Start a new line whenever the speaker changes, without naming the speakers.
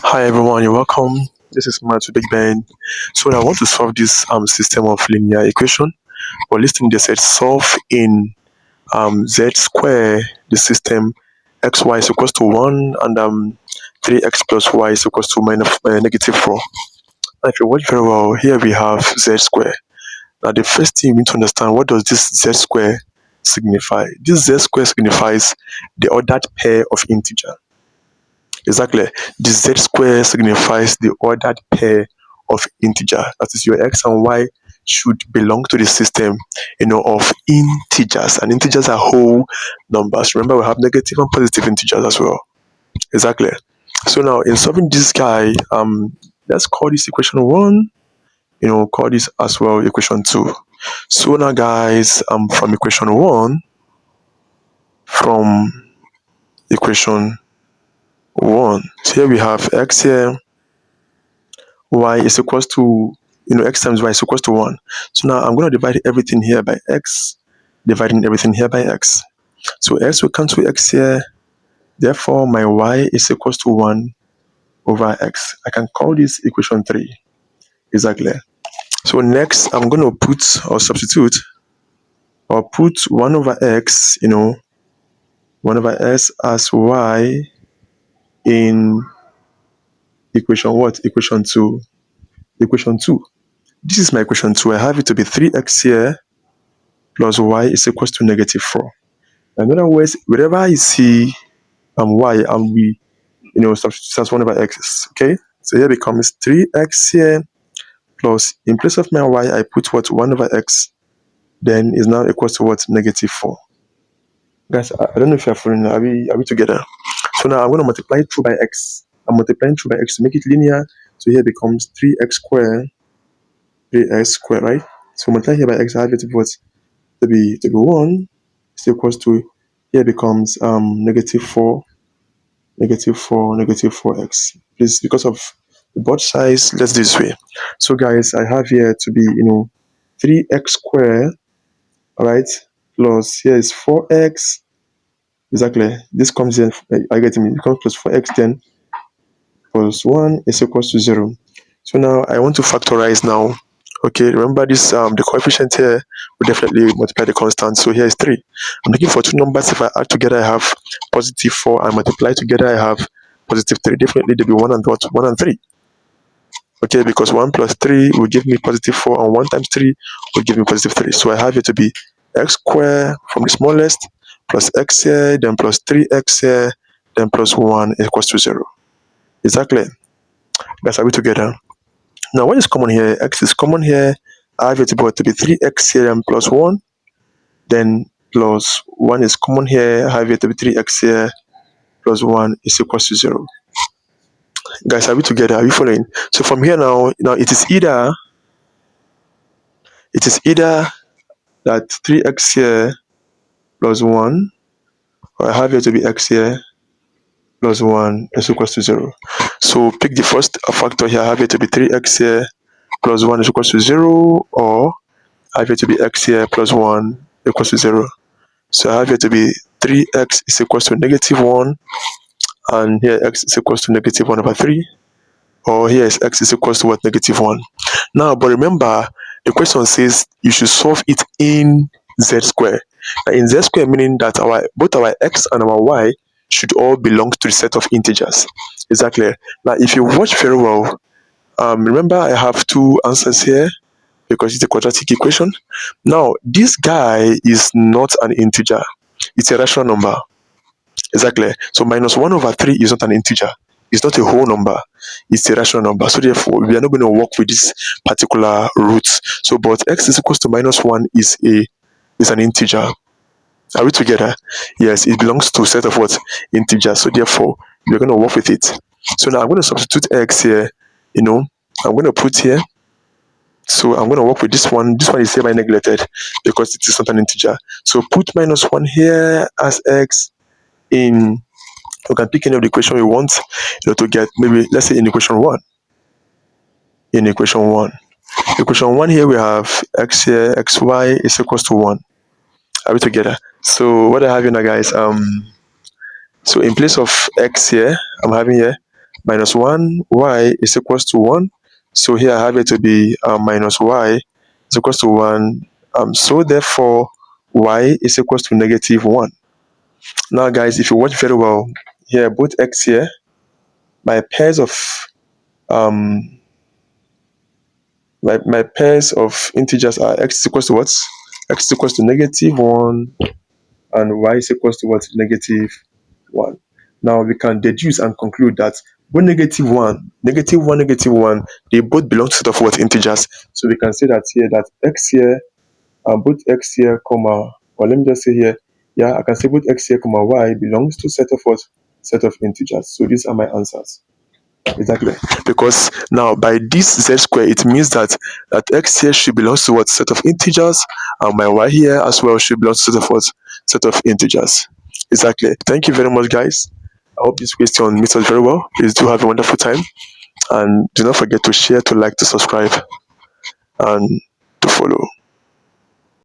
Hi everyone, you're welcome. This is Matt Big Ben. So I want to solve this system of linear equation. But listing they said solve in z square the system xy is equals to 1 and 3x plus y is equals to minus negative 4. Now if you watch very well, here we have z square. Now the first thing you need to understand, what does this z square signify? This z square signifies the ordered pair of integer. Exactly. The z square signifies the ordered pair of integer. That is, your x and y should belong to the system, of integers. And integers are whole numbers. Remember, we have negative and positive integers as well. Exactly. So now, in solving this guy, let's call this equation one. Call this as well equation two. So now, guys, from equation one, from equation one. So here we have x here, y is equals to, x times y is equals to 1. So now I'm going to divide everything here by x, dividing everything here by x. So x will cancel x here, therefore my y is equals to 1 over x. I can call this equation 3. Exactly. So next I'm going to put or substitute or put 1 over x, 1 over x as y in equation what? Equation 2. Equation 2. This is my equation 2. I have it to be 3x here plus y is equals to negative 4. In other words, wherever I see y, we substitute as 1 over x. Okay, so here becomes 3x here plus, in place of my y, I put what? 1 over x, then is now equals to what? Negative 4. Guys, I don't know if you're following. Are we together? So now I'm going to multiply 2 by x. I'm multiplying 2 by x to make it linear. So here becomes 3x squared, right? So multiply here by x, I have it to be what? To be 1 is equals to, here becomes negative 4, negative 4, negative 4x. Please, because of the both sides, let's do this way. So guys, I have here to be 3x squared, all right, plus here is 4x. Exactly, this comes in, I get me, it comes plus 4x, then plus 1 is equals to 0. So now I want to factorize now. Okay, remember this, the coefficient here will definitely multiply the constant. So here is 3. I'm looking for two numbers. If I add together, I have positive 4. I multiply together, I have positive 3. Definitely there will be 1 and what? 1 and 3. Okay, because 1 plus 3 will give me positive 4, and 1 times 3 will give me positive 3. So I have it to be x squared from the smallest plus x here, then plus 3x here, then plus 1 equals to 0. Exactly. Guys, are we together? Now, what is common here? X is common here. I have it to be 3x here and plus 1. Then plus 1 is common here. I have it to be 3x here plus 1 is equals to 0. Guys, are we together? Are you following? So from here now it is either that 3x here plus 1, or I have it to be x here plus 1 is equals to 0. So pick the first factor here. I have it to be 3x here plus 1 is equals to 0, or I have it to be x here plus 1 equals to 0. So I have it to be 3x is equals to negative 1, and here x is equals to negative 1 over 3, or here is x is equals to what? Negative 1. Now, but remember, the question says you should solve it in z square. Now, in z square, meaning that both our x and our y should all belong to the set of integers. Exactly. Now, if you watch very well, remember I have two answers here because it's a quadratic equation. Now, this guy is not an integer. It's a rational number. Exactly. So minus 1 over 3 is not an integer. It's not a whole number. It's a rational number. So therefore, we are not going to work with this particular root. So, but x is equals to minus 1 is an integer. Are we together? Yes, it belongs to a set of what? Integers. So therefore, we're going to work with it. So now I'm going to substitute x here. I'm going to put here. So I'm going to work with this one. This one is hereby neglected because it is not an integer. So put minus 1 here as x in, we can pick any of the equation we want, to get, maybe let's say in equation 1. In equation 1. Equation 1 here we have x here, xy is equals to 1. Are we together? So what I have here now, guys, so in place of x here, I'm having here, minus 1 y is equals to 1. So here I have it to be minus y is equals to 1. So therefore y is equals to negative 1. Now guys, if you watch very well here, both x here, my pairs of um my pairs of integers are x is equals to what? X is equals to negative 1 and y is equals to what? Negative 1. Now we can deduce and conclude that both negative 1, negative 1, they both belong to set of what? Integers. So we can say that here, that x here, both x here, comma, or let me just say here, yeah, I can say both x here, comma, y belongs to set of what? Set of integers. So these are my answers. Exactly. Because now by this z square, it means that x here should belong to what? Set of integers, and my y here as well should belong to set of what? Set of integers. Exactly. Thank you very much, guys. I hope this question meets us very well. Please do have a wonderful time, and do not forget to share, to like, to subscribe, and to follow.